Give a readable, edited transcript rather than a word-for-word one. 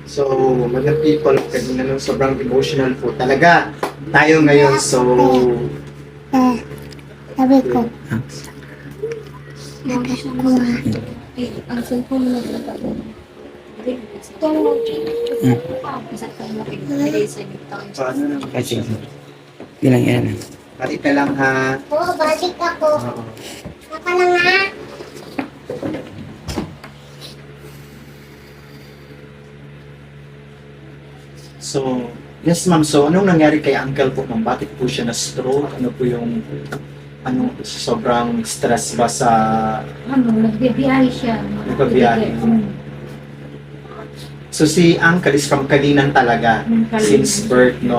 So, mga people, kanina nung sobrang emotional po talaga tayo ngayon. So, Sabi ko, nakakuha. Ang cellphone mo na ba? paano na? Kasi, bilang yan. Pati ka lang ha. Oo, balik ako. Oo. Saka lang ha. So, yes ma'am. So, anong nangyari kay uncle po ma'am? Bakit po siya na-stroke? Ano po yung sobrang stress ba sa Nagbibiyahe siya. Nagbibiyahe. So si uncle is from Kalinan talaga Kalinan. since birth, no?